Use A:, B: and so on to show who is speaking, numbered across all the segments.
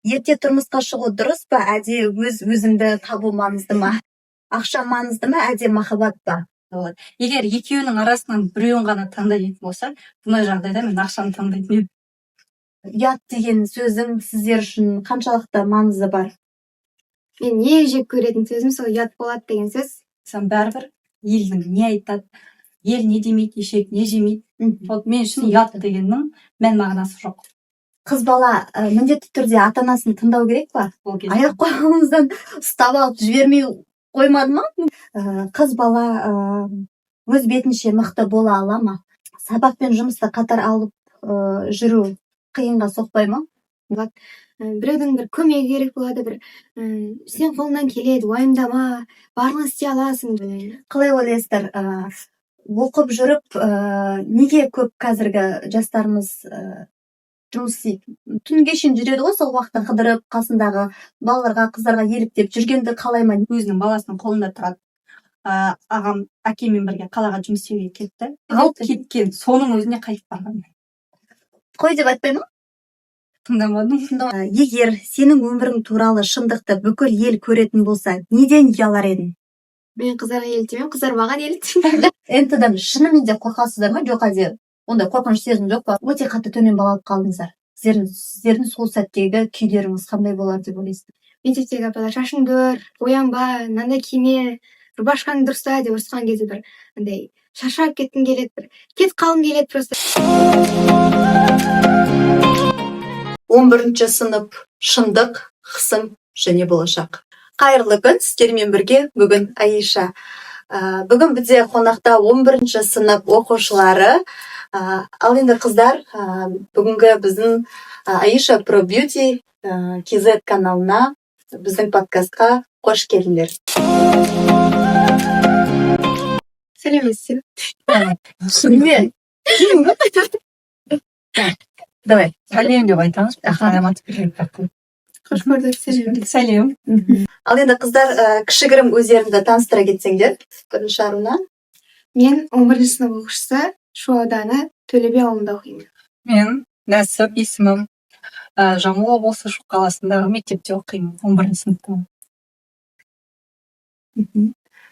A: ерте тұрмысқа шығу дұрыс па, әлде өзіңді табу маңызды ма? Ақша маңызды ма, әлде махаббат па?
B: Егер екеуінің арасынан біреуін ғана таңдайтын болса, бұндай жағдайда мен ақшаны таңдайтын едім.
A: Ұят деген сөзім сіздер үшін қаншалықты маңызы бар?
C: Мен не жек көретін сөзім сол ұят болады деген сөз.
B: Сен бәрібір елдің не айтады, ел не демейді, ешек не жемейді. Мен үшін ұят дегеннің мән мағынасы жоқ.
A: Қыз бала міндетті түрде ата-анасын тыңдау керек па? Аяқ қолымыздан ұстап алып жібермей қоймады ма? Қыз бала өз бетінше мықты бола ала ма? Сабақ пен жұмысты қатар алып жүру қиынға соқпай ма?
C: Біреудің бір көмегі керек болады, бір сен қолыңнан келеді, уайымдама, барлығын істей аласың.
A: Қалай ойлайсыздар, оқып жүріп неге көп қазіргі жастарымыз жұмыс істейді? Түнге шейін жүреді ғой, сол уақытта қыдырып, қасындағы балаларға, қыздарға еліктеп жүргенді қалай ма?
B: Өзінің баласының қолында тұрады. Ағам әкеммен бірге қалаға жұмыс істеуге кетті. Алып кеткен, соның өзіне қайтып барған.
A: Қой деп айтпай ма?
B: Тыңдамадым.
A: Егер сенің өмірің туралы шындықты бүкіл ел көретін болса, неден ұялар едің?
C: Мен қыздарға еліктемеймін, қыздар маған еліктейді.
A: НТ-дан шынымен де қорқасыздар ма, жоқ әлде ондай қорқыныш сезім жоқ па? Өте қатты төмен бағалып қалдыңыздар. Сіздердің сол сәттегі күйлеріңіз қандай болар деп ойлайсыздар?
C: Мектептегі апайлар шашыңды өр, боянба, мынандай киме, рубашкаңды дұрыста деп ұрысқан кезде бір андай шаршап кеткің келеді, бір кетіп қалғың келеді просто.
A: 11 сынып шындық, қысым және болашақ. Қайырлы күн, сіздермен бірге бүгін Аиша. Бүгін бізде қонақта 11 сынып оқушылары. Ал енді қыздар, бүгінгі біздің Аиша Pro Beauty KZ каналына, біздің подкастқа қош келдіңдер.
C: Сәлеметсіздер.
A: Давай.
B: Сәлем деп айтамыз.
C: Қош көрдік.
B: Сәлем.
A: Ал енді қыздар, кішігірім өздеріңді таныстыра кетсеңдер. Бірінші Аруна.
C: Мен 11 сынып оқушысы, Шу ауданы Төлебе ауылында оқимын.
B: Мен Нәсіп, есімім. Жамбыл облысы Шу қаласындағы мектепте оқимын, 11 сыныптамын.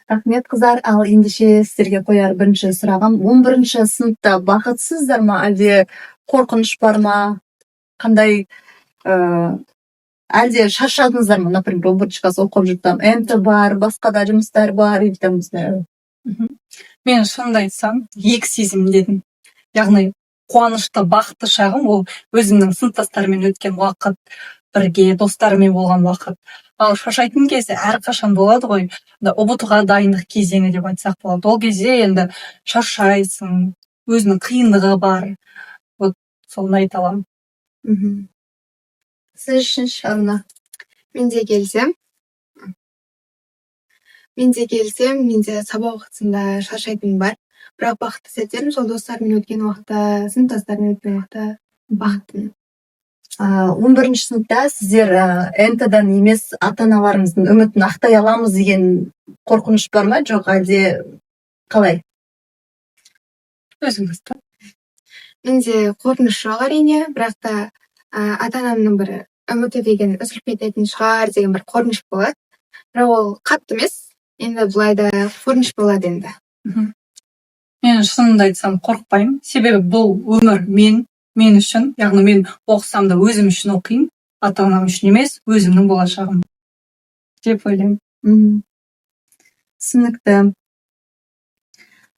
A: Рахмет қыздар. Ал ендеше сіздерге қояр бірінші сұрағым, 11 сыныпта бақытсыздар ма, әлде қорқыныш бар ма? Қандай әлде шаршадыңыздар ма? Например, 11 класс оқып жүрдім, НТ бар, басқа да жұмыстар бар,
B: Мен шынымды айтсам, екі сезімдедім. Яғни қуанышты, бақытты шағым ол өзімнің сыныптастарымен өткен уақыт, бірге достарымен болған уақыт. Ал шаршайтын кезде әрқашан болады ғой, ұбт-ға дайындық кезеңі деп айтсақ болады. Ол кезде енді шаршайсың, өзінің қиындығы бар. Вот соны айта аламын.
A: Сіз үшін Аруна?
C: Менде келсем, менде сабақ уақытында шаршайтын бар. Бірақ бақытты сәттерім сол достармен өткен уақытта, сыныптастармен өткен уақытта бақыттымын.
A: 11 сыныпта сіздер НТ-дан емес ата-аналарыңыздың үмітін ақтай аламыз деген қорқыныш бар ма, жоқ әлде қалай?
B: Өзіңізді.
C: Менде қорқыныш жоқ әрине, бірақ та ата-анамның бір үміті деген үзіліп кететін шығар деген бір қорқыныш болады. Бірақ ол қатты емес, енді бұлай да қорқыныш болады енді.
B: Мен шынымды айтсам қорықпаймын. Себебі бұл өмір мен үшін, яғни мен оқысам да өзім үшін оқимын, ата-анам үшін емес, өзімнің болашағым деп ойлаймын.
A: Түсінікті.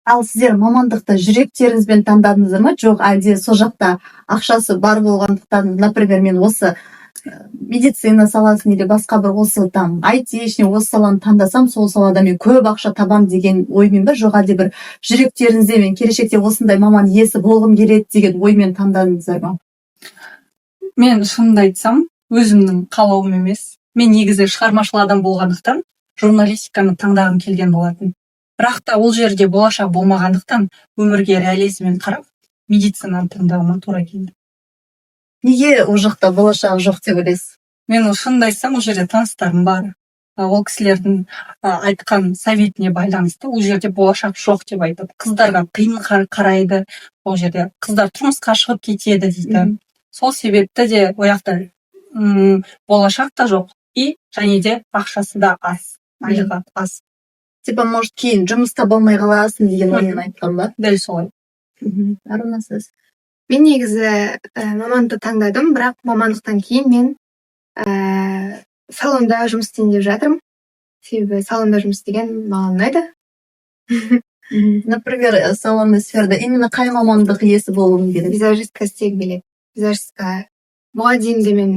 A: Ал сіздер мамандықты жүректеріңізбен таңдадыңыздар ма, жоқ әлде сол жақта ақшасы бар болғандықтан, например, мен осы медицина саласын или басқа бір осы там IT ішіне осы саланы таңдасам, сол салада мен көп ақша табам деген оймен ба, жоқ әлде бір жүректеріңізде мен келешекте осындай маман иесі болғым келеді деген оймен таңдадыңыздар ма?
B: Мен шынымды айтсам, өзімнің қалауым емес. Мен негізі шығармашыл адам болғандықтан журналистиканы таңдағым келген болатын. Бірақ та ол жерде болашақ болмағандықтан өмірге реализммен қарап, медицинаны таңдауыма тура келді.
A: Неге ол жақта болашақ жоқ деп ойлайсыз?
B: Мен шынымды айтсам, ол жерде таныстарым бар. Ол кісілердің айтқан советіне байланысты ол жерде болашақ жоқ деп айтады. Қыздарға қиын қарайды. Ол жерде қыздар тұрмысқа шығып кетеді дейді. Сол себепті де ояқта болашақ та жоқ и және де ақшасы да аз, айлығы аз.
A: Типа, может, кейін жұмыста болмай қаласың деген оймен айтқан ба?
B: Дәл солай.
A: Арна, сіз?
C: Мен негізі мамандықты таңдадым, бірақ мамандықтан кейін мен салонда жұмыс істейін деп жатырмын. Себебі салонда жұмыс істеген маған ұнайды.
A: Например, салонный сферада именно қай мамандық иесі болуың керек?
C: Визажистка істегім келеді. Визажистка. Бұған дейін де мен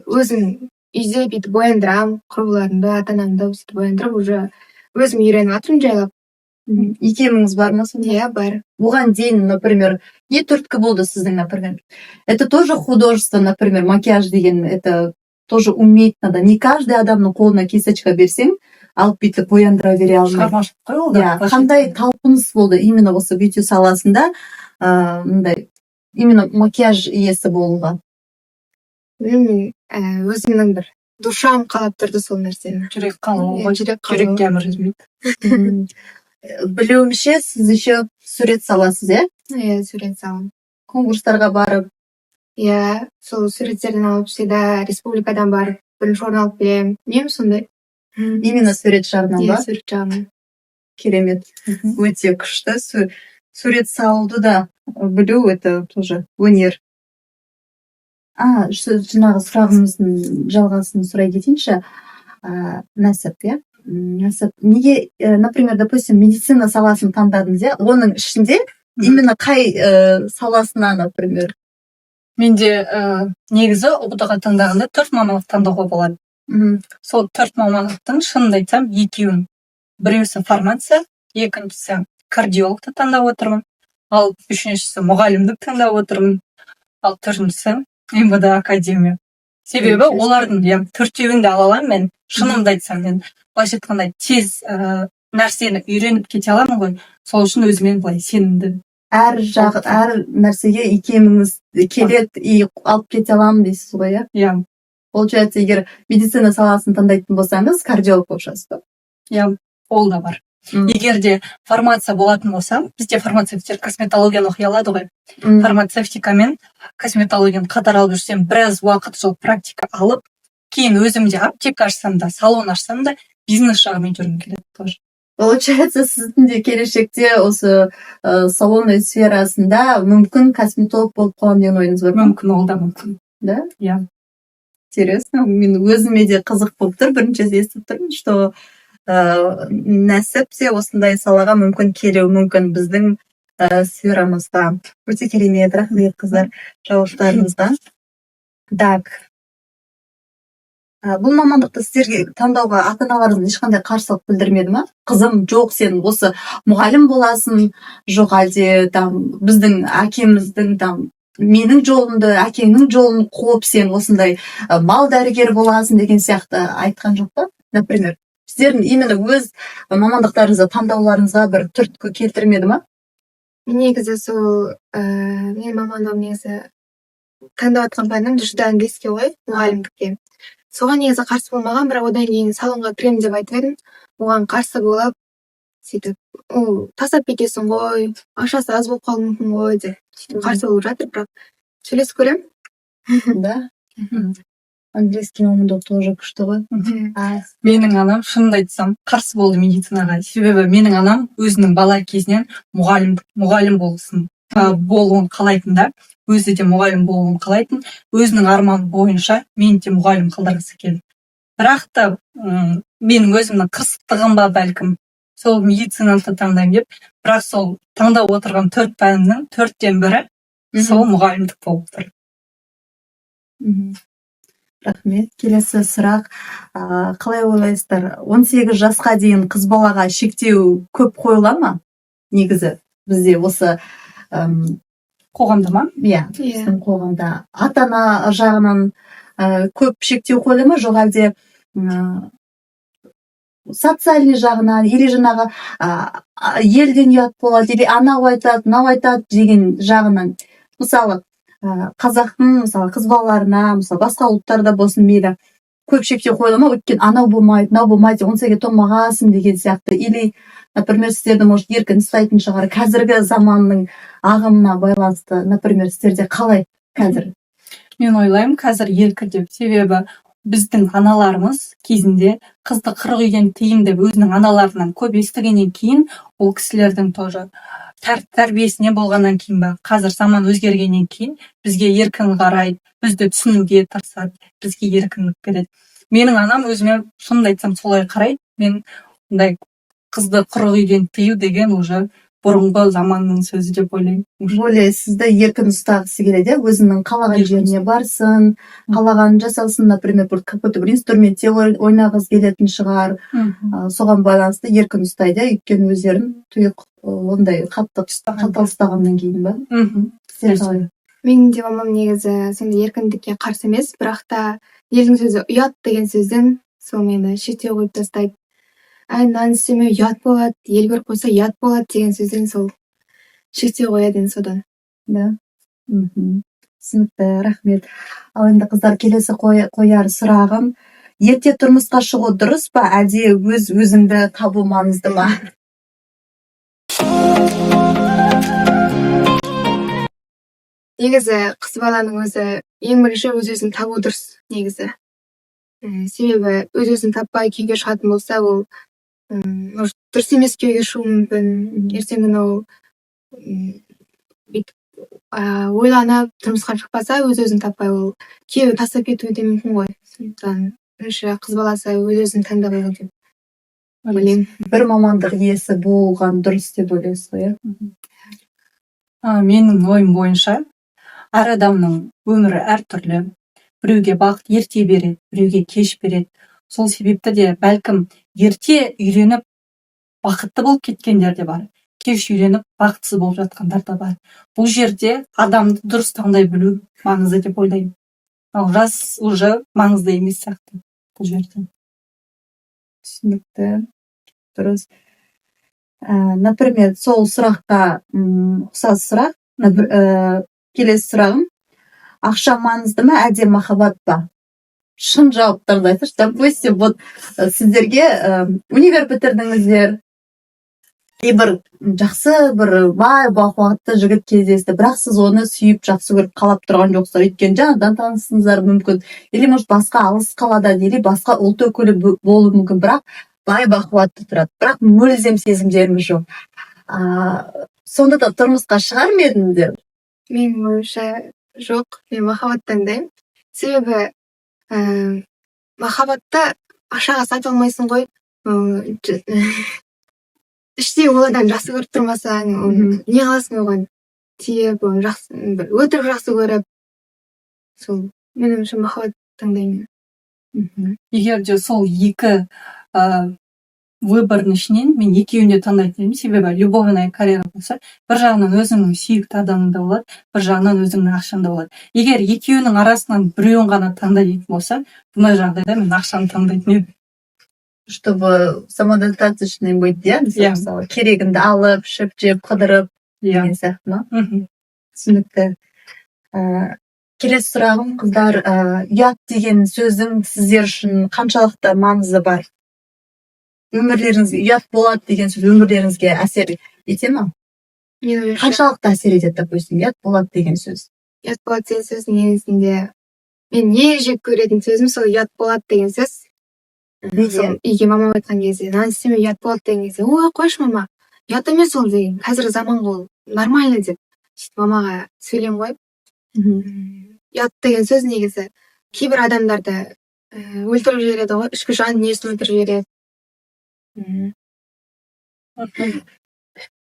C: өзім үйде бүйтіп бояндырамын, құрбыларымды, ата-анамды сөйтіп бояндырып, уже өзім үйреніп жатырмын жайлап.
A: Икеміңіз бар ма сонда?
C: Иә, бар.
A: Бұған дейін, например, не түрткі болды сіздің, например? Это тоже художество, например, макияж деген, это тоже уметь надо. Не каждый адамның қолына кисточка берсең, алып бүйтіп бояндыра бере алмайды.
B: Шығармашылық қой ол да.
A: Қандай талпыныс болды именно осы бьюти саласында, мындай именно макияж иесі болуға?
C: Мен өзімнің бір душам қалап тұрды сол нәрсені.
B: Жүрек қалауы ғой.
C: Жүрекке
B: әмір үзбейді.
A: Білуімше, сіз еще сурет саласыз, иә?
C: Иә, сурет саламын.
A: Конкурстарға барып.
C: Иә, сол суреттерден алып, всегда республикадан барып, бірінші орын алып келемін. Нем сондай?
A: Именно сурет жағынан ба?
C: Иә, сурет жағынан.
A: Керемет. Өте күшті. Сурет салуды да білу, это тоже өнер. Жаңағы сұрағымыздың жалғасын сұрай кетейінші. Нәсіп, иә? Нәсіп, неге, например, допустим, медицина саласын таңдадыңыз, иә? Оның ішінде именно қай саласына, например?
B: Менде негізі ұбт-ға таңдағанда 4 мамандық таңдауға болады. Сол 4 мамандықтың шынымды айтсам екеуін. Біреусі фармация, екіншісі кардиологты таңдап отырмын, ал үшіншісі мұғалімдік таңдап отырмын, ал төртіншісі МВД академия. Себебі олардың төртеуін де ала аламын мен. Шынымды айтсам, мен былайша айтқанда тез нәрсені үйреніп кете аламын ғой. Сол үшін өзімен былай сенімді.
A: Әр нәрсеге икеміңіз келеді и алып кете аламын дейсіз ғой, иә?
B: Иә.
A: Получается, егер медицина саласын таңдайтын болсаңыз, кардиолог болып шығасыз.
B: Иә, ол да бар. Егер де фармация болатын болса, бізде фармацевтер косметологияны оқи алады ғой. Фармацевтика мен косметологияны қатар алып жүрсем, біраз уақыт жыл практика алып, кейін өзімде аптека ашсам да, салон ашсам да, бизнес жағымен жүргім келеді тоже.
A: Получается, сіздің де келешекте осы салонный сферасында мүмкін косметолог болып қалам деген ойыңыз бар ма?
B: Мүмкін, ол да мүмкін.
A: Да?
B: Иә.
A: Интересно. Мен өзіме де қызық болып тұр. Бірінші естіп тұрмын, что нәсіп те осындай салаға мүмкін келуі мүмкін біздің сферамызда. Өте керемет, рахмет қыздар жауаптарыңызға. Так. Бұл мамандықты сіздерге таңдауға ата-аналарыңыз ешқандай қарсылық білдірмеді ма? Қызым, жоқ, сен осы мұғалім боласың, жоқ әлде біздің әкеміздің менің жолымды, әкеңнің жолын қуып сен осындай мал дәрігер боласың деген сияқты айтқан жоқ па? Например, сіздердің именно өз мамандықтарыңызға таңдауларыңызға бір түрткі келтірмеді ма?
C: Негізі сол мен мамандығым негізі таңдап жатқан пәнім жүзді английский ғой, мұғалімдікке. Соған негізі қарсы болмаған, бірақ одан кейін салонға кіремін деп айтып едім. Оған қарсы болып, сөйтіп, тастап кетесің ғой, ақшасы аз болып қалуы мүмкін ғой деп. Сөйтіп қарсы болып жатыр, бірақ сөйлесіп көремін.
A: Да. Английский мамандық тоже күшті ғой.
B: Менің анам, шынымды айтсам, қарсы болды медицинаға. Себебі менің анам өзінің бала кезінен мұғалім болуын қалайтын да, өзі де мұғалім болуын қалайтын, өзінің арманы бойынша мен де мұғалім қылдырғысы келді. Бірақ та менің өзімнің қырсықтығым ба бәлкім, сол медицинаны таңдаймын деп, бірақ сол таңдап отырған 4 пәннің 4-тен бірі сол мұғалімдік болып тұр.
A: Рахмет. Келесі сұрақ. Қалай ойлайсыздар? 18 жасқа дейін қыз балаға шектеу көп қойыла ма? Негізі бізде осы
B: қоғамда ма?
A: Иә, біздің қоғамда ата-ана жағынан көп шектеу қойыла ма? Жоқ әлде социальный жағынан, или жаңағы елден ұят болады, или анау айтады, мынау айтады деген жағынан. Мысалы, қазақтың қыз балаларына, басқа ұлттарда болсын мейлі, көп шектеу қойыла ма? Өйткені анау болмайды, мынау болмайды, 18-ге толмағансың деген сияқты. Или, например, сіздерді может еркін ұстайтын шығар, қазіргі заманның ағымына байланысты, например, сіздерде қалай қазір?
B: Мен ойлаймын қазір еркі деп, себебі біздің аналарымыз кезінде қызды 40 үйден тыйым деп өзінің аналарынан көп естігеннен кейін ол кісілердің тоже тәрбиесіне болғаннан кейін ба, қазір заман өзгергеннен кейін бізге еркін қарайды, бізді түсінуге тырысады, бізге еркіндік береді. Менің анам өзіме шынымды айтсам солай қарайды. Мен ондай қызды 40 үйден тыю деген уже бұрынғы заманның сөзі деп ойлаймын.
A: более сізді еркін ұстағысы келеді, өзінің қалаған жеріне барсын, қалағанын жасалсын, например, бір какой-то бір инструментте ойнағысы келетін шығар, соған байланысты еркін ұстайды, өйткені өздерін тұйық ондай қатты ұстағаннан кейін ба.
C: Менің де мамам негізі сондай еркіндікке қарсы емес, бірақ та елдің сөзі ұят деген сөзден сол мені шете қойып тастайды. Мынаны істеме ұят болады, ел көріп қойса ұят болады деген сөзден сол шектеу қояды енді содан.
A: Да. Түсінікті, рахмет. Ал енді қыздар, келесі қояр сұрағым, ерте тұрмысқа шығу дұрыс па, әлде өзіңді табу маңызды ма?
C: Негізі қыз баланың өзі ең бірінші өз-өзін табу дұрыс негізі. Себебі өз-өзін таппай күйге шығатын болса, ол дұрыс емес күйге шығуы мүмкін. Ертең күні ол ойланып тұрмысқа шықпаса, өз-өзін таппай ол күйеуі тастап кетуі де мүмкін ғой. Сондықтан бірінші қыз баласы өз-өзін таңдап алу деп ойлаймын.
A: Бір мамандық иесі болған дұрыс деп ойлайсыз ғой, иә?
B: Менің ойым бойынша әр адамның өмірі әртүрлі. Біреуге бақыт ерте береді, біреуге кеш береді. Сол себепті де бәлкім ерте үйленіп бақытты болып кеткендер де бар. Кеш үйленіп бақытсыз болып жатқандар да бар. Бұл жерде адамды дұрыс таңдай білу маңызды деп ойлаймын. Ал жас уже маңызды емес сияқты бұл жерде.
A: Түсінікті. Дұрыс. Например, сол сұраққа ұқсас сұрақ. Келесі сұрағым, ақша маңызды ма, әлде махаббат па? Шын жауаптарды айтыңызшы. Допустим, вот сіздерге универ бітірдіңіздер, бір жақсы, бір бай бақуатты жігіт кездесті, бірақ сіз оны сүйіп жақсы көріп қалап тұрған жоқсыздар, өйткені жаңадан таныстыңыздар мүмкін, или может басқа алыс қаладан, или басқа ұлт өкілі болуы мүмкін, бірақ бай бақуатты тұрады, бірақ мүлдем сезімдеріміз жоқ. Сонда да тұрмысқа шығар ма едіңіздер?
C: Менің ойымша жоқ, мен махаббат таңдаймын. Себебі махаббатты ақшаға сата алмайсың ғой. Іштей ол адам жақсы көріп тұрмасаң, не қыласың оған? Тиіп, өтірік жақсы көріп. Сол менің үшін махаббат таңдаймын.
B: Егер де сол екі выбордың ішінен мен екеуін де таңдайтын едім, себебі любовная карьера болса, бір жағынан өзіңнің сүйікті адамың да болады, бір жағынан өзіңнің ақшаң да болады. Егер екеуінің арасынан біреуін ғана таңдайтын болса, бұндай жағдайда мен ақшаны таңдайтын едім.
A: Чтобы самодостаточный быть, иә? Мысалы, керегіңді алып, ішіп, жеп, қыдырып, деген сияқты ма? Түсінікті. Келесі сұрағым, қыздар, ұят деген сөздің сіздер үшін қаншалықты маңызы бар? Өмірлеріңізге ұят болады деген сөз өмірлеріңізге әсер ете ма? Қаншалықты әсер етеді, допустим, ұят болады деген сөз?
C: Ұят болады деген сөздің негізінде мен не жек көретін сөзім сол ұят болады деген сөз. Үйге мамам айтқан кезде, мынаны істеме ұят болады деген кезде, ой, қойшы мама, ұят емес ол деген, қазіргі заман ол нормально деп мамаға сөйлем қойып. Ұят деген сөз негізі кейбір адамдарды өлтіріп жібереді ғой, ішкі жан дүниесін өлтіріп жібереді.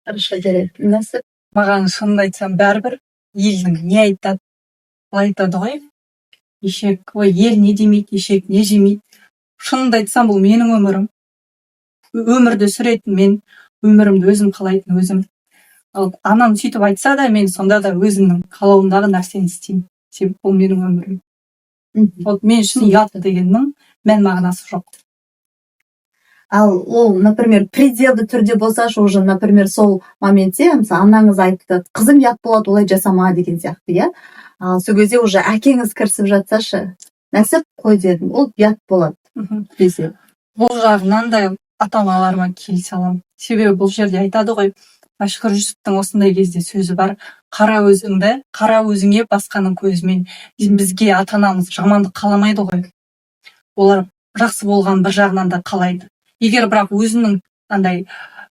A: Хорошо, жарайды. Насып?
B: Маған шынымды айтсам бәрібір елдің не айтады, былай айтады ғой, ешек, ел не демейді, ешек не жемейді. Шынымды айтсам, бұл менің өмірім. Өмірді сүретін мен, өмірімді өзім қалайтын өзім. Ал анам сөйтіп айтса да, мен сонда да өзімнің қалауымдағы нәрсені істеймін. Себебі бұл менің өмірім. Мен үшін ұят дегеннің мән мағынасы жоқ.
A: Ал ол, например, пределді түрде болсашы, уже, например, сол моментте, мысалы, анаңыз айтты, қызым ұят болады, олай жасама деген сияқты, иә? Ал сол кезде уже әкеңіз кірісіп жатсашы, нәсіп қой дедім, ол ұят болады.
B: Бұл жағынан да ата-аналарыма келісе аламын. Себебі бұл жерде айтады ғой, Мәшһүр жүсіптің осындай кезде сөзі бар: қара өзіңе басқаның көзімен. Бізге ата анамыз жамандық қаламайды ғой, олар жақсы болған бір жағынан да қалайды. Егер бірақ өзінің андай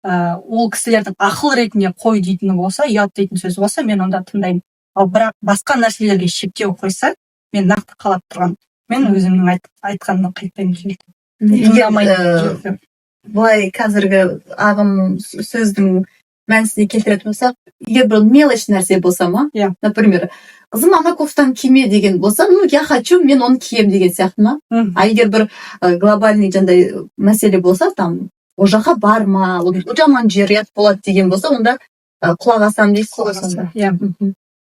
B: ол кісілердің ақыл ретінде қой дейтіні болса, ұят дейтін сөз болса, мен онда тыңдаймын. Ал бірақ басқа нәрселерге шектеу қойса, мен нақты қалап тұрған, мен өзімнің айтқанымнан қайтпаймын.
A: Былай қазіргі ағым сөздің мәнісіне келтіретін болсақ, егер бір мелочь нәрсе болса ма, например, қызым ана кофтаны киме деген болса, ну я хочу, мен оны кием деген сияқты ма. А егер бір глобальный жандай мәселе болса, там ол жаққа барма, ол жаман жер, ұят болады деген болса, онда құлақ асамын дейсіз ғой сонда.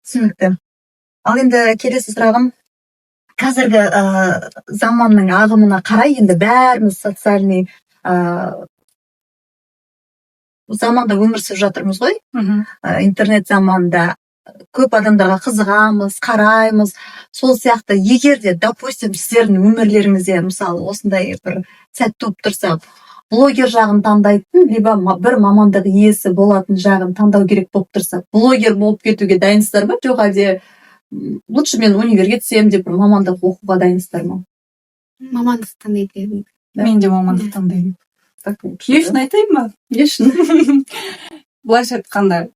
A: Түсінікті. Ал енді келесі сұрағым, қазіргі заманның ағымына қарай енді бәріміз социальный заманда өмір сүріп жатырмыз ғой. Интернет заманында көп адамдарға қызығамыз, қараймыз. Сол сияқты, егер де, допустим, сіздердің өмірлеріңізде мысалы осындай бір сәт туып тұрса, блогер жағын таңдайтын, либо бір мамандық иесі болатын жағын таңдау керек болып тұрса, блогер болып кетуге дайынсыздар ма? Жоқ, әлде лучше мен универге түсем деп бір мамандық оқуға дайынсыздар ма?
C: Мамандық таңдайтын.
B: Мен де мамандық таңдаймын. Ешін айтайын ба?
A: Ешін.
B: Былайша айтқанда,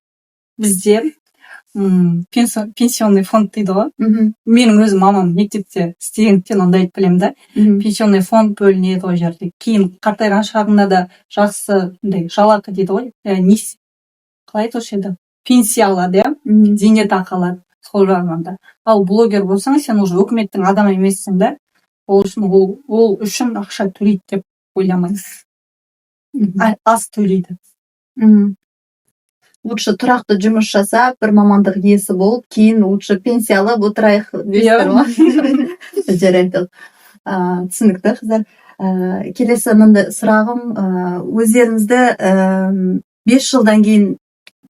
B: бізде пенсионный фонд дейді ғой. Менің өзім мамам мектепте істегендіктен ондайды білемін да. Пенсионный фонд бөлінеді ғой жерде. Кейін қартайған шағында да жақсы жалақы дейді ғой. Қалай айтушы еді? Пенсия алады, зейнетақы алады сол жағынан да. Ал блогер болсаң, сен уже өкіметтің адамы емессің да. Ол үшін ақша төлейді деп ойламаймын. Аз төлейді.
A: Лучше тұрақты жұмыс жасап, бір мамандық иесі болып, кейін лучше пенсия алып отырайық дейсіздер ма? Жарайды. Түсінікті, қыздар. Келесі мынандай сұрағым, өздеріңізді 5 жылдан кейін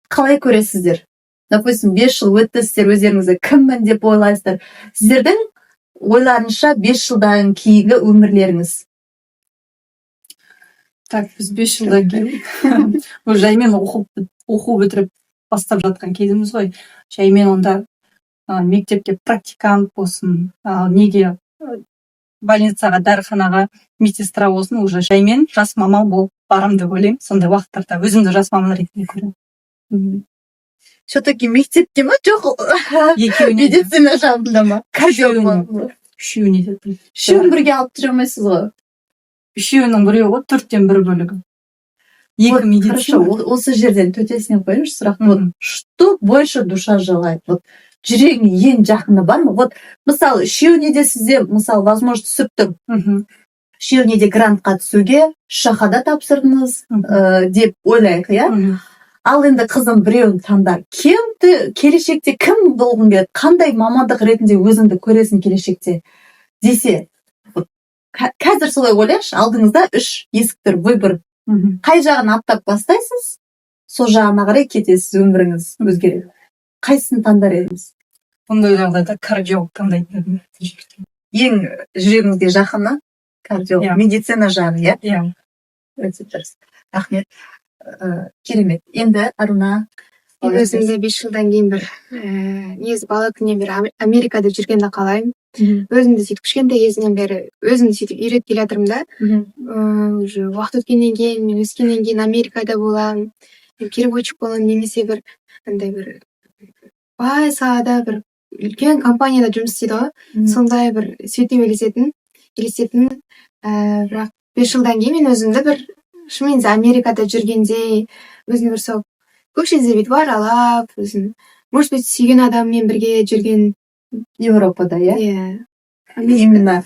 A: қалай көресіздер? Допустим, 5 жыл өтті, сіздер өздеріңізді кіммін деп ойлайсыздар? Сіздердің ойларыңызша 5 жылдан кейінгі өмірлеріңіз?
B: Так, біз 5 жылдан кейін жаймен оқу бітіріп бастап жатқан кезіміз ғой. Жаймен онда мектепте практикант болсын, неге больницаға, дәріханаға медсестра болсын, уже жаймен жас маман болып барам деп ойлаймын. Сондай уақыттарда өзімді жас маман ретінде көремін.
A: Все-таки мектепте ма, жоқ медицина жағында ма?
B: Үшеуіне
A: бірге алып жүре алмайсыз ғой?
B: Үшеуінің біреуі ғой, 4-тен 1 бөлігі.
A: Хорошо, осы жерден төтесінен қойыңыз сұрақ. Что больше душа желает? Жүрегіңе ең жақыны бар ма? Мысалы, үшеуіне де сізде, мысалы, возможно, түсіп тұр. Үшеуіне де грантқа түсуге, шахада тапсырдыңыз деп ойлайық, иә? Ал енді қызым біреуін таңда. Келешекте кім болғың келеді? Қандай мамандық ретінде өзіңді көресің келешекте? Десе, қазір солай ойлайықшы, алдыңызда 3 есік тұр, выбор. Қай жағын аттап бастайсыз, сол жағына қарай кетесіз, өміріңіз өзгереді. Қайсысын таңдар едіңіз?
B: Бұндай жағдайда кардиолог таңдайтын.
A: Ең жүрегіңізге жақыны кардиолог, медицина жағы, иә?
B: Иә.
A: Өте дұрыс. Рахмет. Керемет. Енді Аруна,
C: өзімді 5 жылдан кейін бір негізі бала күннен бері Америкада жүргенді қалаймын. Өзімді сөйтіп кішкентай кезімнен бері өзімді сөйтіп үйретіп келе жатырмын да. Уже уақыт өткеннен кейін, мен өскеннен кейін Америкада боламын, переводчик боламын, немесе бір бай салада бір үлкен компанияда жұмыс істейді ғой. Сондай бір сөйтіп елестетін. Бірақ 5 жылдан кейін мен өзімді бір шынымен Америкада жүргенде өзімді бір сол көкше бүйтіп аралап, өзім может быть сүйген адаммен бірге жүрген
A: Европада, иә?
C: Иә.
A: Именно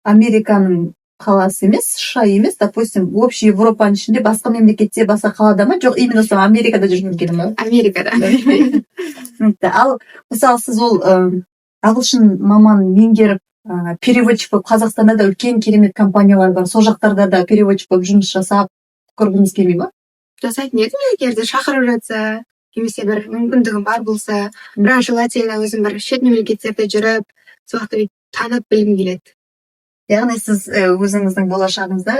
A: Американың қаласы емес, США емес, допустим, общий Европаның ішінде басқа мемлекетте, басқа қалада ма? Жоқ, именно сол Америкада жүргім келді ма?
C: Америкада.
A: Ал, мысалы, сіз ол ағылшын маман меңгеріп, переводчик болып, Қазақстанда да үлкен керемет компаниялар бар, сол жақтарда да переводчик болып жұмыс жасап көргіңіз келмей ма?
C: Жасайтын едім, егерде шақырып жатса, немесе бір мүмкіндігім бар болса, бірақ желательно өзім бір шет мемлекеттерде жүріп, сол жақта танып білгім келеді.
A: Яғни сіз өзіңіздің болашағыңызда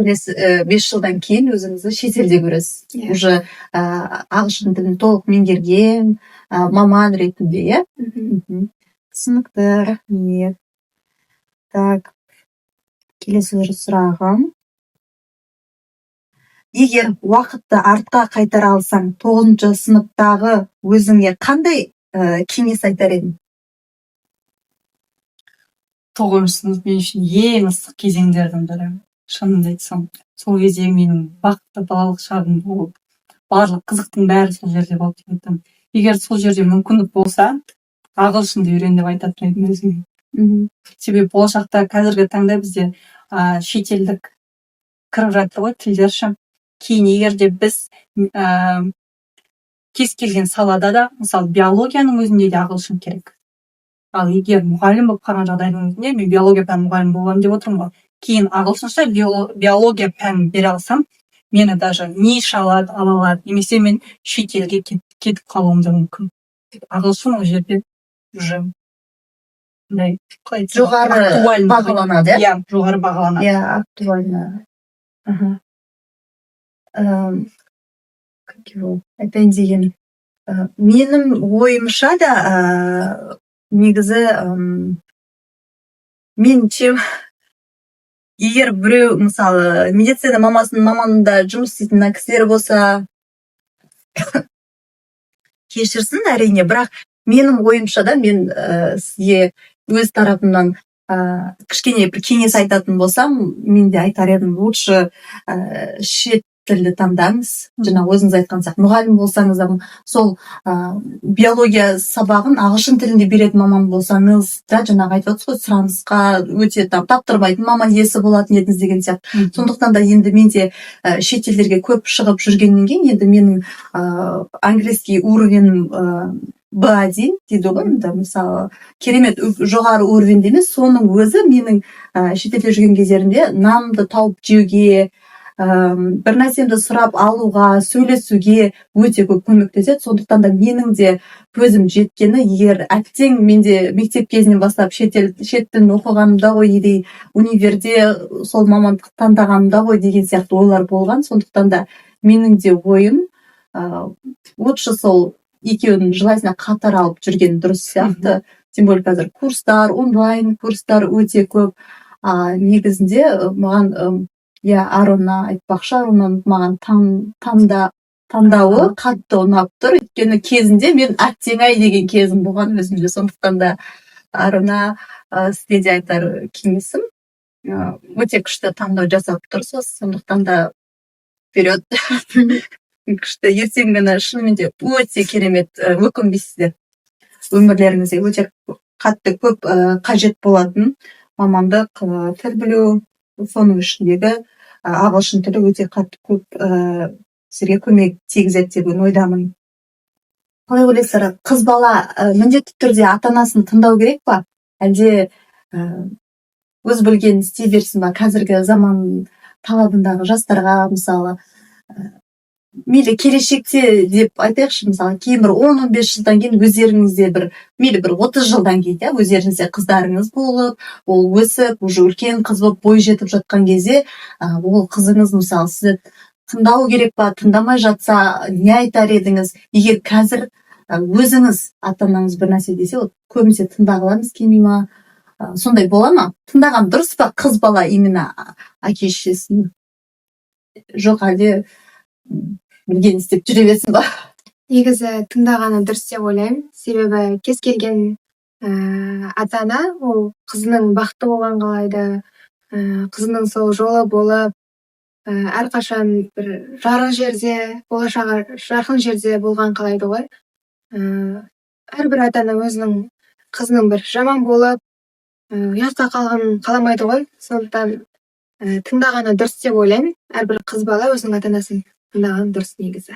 A: келесі 5 жылдан кейін өзіңізді шетелде көресіз.
C: Иә.
A: Уже ағылшын тілін толық меңгерген маман ретінде, иә?
C: Мгм.
A: Түсінікті, рахмет. Так, келесі сұрағым. Егер уақытты артқа қайтара алсаң, 9 сыныптағы өзіңе қандай кеңес айтар едің?
B: 9 сынып мен үшін ең ыстық кезеңдердің бірі. Шынымды айтсам, сол кезде менің бақытты балалық шағым болып, барлық қызықтың бәрі сол жерде болып деп айтамын. Егер сол жерде мүмкіндік болса, ағылшынды үйрен деп айтатын едім өзіме. Себебі болашақта қазіргі таңда бізде шетелдік кіріп жатыр ғой тілдер ше. Кейін егер де біз кез келген салада да, мысалы биологияның өзінде де ағылшын керек. Ал егер мұғалім болып қалған жағдайдың өзінде мен биология пән мұғалім боламын деп отырмын ғой. Кейін ағылшынша биология пән бере алсам, мені даже ниша ала алады, немесе мен шетелге кетіп қалуым да мүмкін. Ағылшын ол жерде уже
A: жоғары бағаланады, иә?
B: Иә, жоғары бағаланады.
A: Иә, актуально. Как его айтайын деген, менің ойымша да негізі меніңше егер біреу мысалы медицина маманында жұмыс істейтін кісілер болса, кешірсін әрине, бірақ менің ойымша да мен сізге өз тарапымнан кішкене бір кеңес айтатын болсам, мен де айтар едім, лучше шет тілді таңдаңыз. Жаңа өзіңіз айтқан сияқты, мұғалім болсаңыз да сол биология сабағын ағылшын тілінде беретін маман болсаңыз да, жаңағы айтып отырсыз ғой, сұранысқа өте таптырмайтын маман иесі болатын едіңіз деген сияқты. Сондықтан да енді мен де шетелдерге көп шығып жүргеннен кейін, енді менің английский уровень B1 дейді ғой, мысалы керемет жоғары уровеньде емес, соның өзі менің шетелде жүрген кездерімде нанымды тауып жеуге, бір нәрсемді сұрап алуға, сөйлесуге өте көп көмектеседі. Сондықтан да менің де көзім жеткені, егер әттең менде мектеп кезінен бастап шет тілін оқығанымда ғой, или универде сол мамандық таңдағанымда ғой деген сияқты ойлар болған. Сондықтан да менің де ойым лучше сол екеуінің желательно қатар алып жүрген дұрыс сияқты. Тем более қазір курстар, онлайн курстар өте көп. Негізінде маған Арона айтпақшы, Аронаның маған таңдауы қатты ұнап тұр. Өйткені кезінде мен әттең-ай деген кезім болған өзімде. Сондықтан да Арона сізге де айтар кеңесім, өте күшті таңдау жасап тұрсыз. Сондықтан да вперед. Күшті, ертең күні шынымен де өте керемет өкінбейсіздер. Өмірлеріңізде өте қатты көп қажет болатын мамандық, тіл білу, соның ішіндегі ағылшын тілі өте қатты көп сізге көмек тигізеді деп ойдамын. Қалай ойлайсыздар, қыз бала міндетті түрде ата-анасын тыңдау керек па? Әлде өз білгенін істей берсін ба? Қазіргі заман талабындағы жастарға мысалы мейлі келешекте деп айтайықшы, мысалы кейбір 10-15 жылдан кейін өздеріңізде мейлі 30 жылдан кейін өздеріңізде қыздарыңыз болып, ол өсіп, уже үлкен қыз болып бой жетіп жатқан кезде, ол қызыңыз мысалы сізді тыңдау керек па, тыңдамай жатса не айтар едіңіз? Егер қазір өзіңіз ата-анаңыз бір нәрсе десе, көбінесе тыңдағыларыңыз келмей ма? Сондай бола ма? Тыңдаған дұрыс па қыз бала именно әке-шешесін? Жоқ, әлде білген істеп жүре берсін ба?
C: Негізі тыңдағаны дұрыс деп ойлаймын. Себебі кез келген ата-ана ол қызының бақытты болған қалайды, қызының сол жолы болып, әрқашан бір жарық жерде, болашағы жарқын жерде болған қалайды ғой. Әрбір ата-ана өзінің қызының бір жаман болып, ұятқа қалғанын қаламайды ғой. Сондықтан тыңдағаны дұрыс деп ойлаймын. Әрбір қыз бала өзінің ата-анасын тыңдаған дұрыс негізі.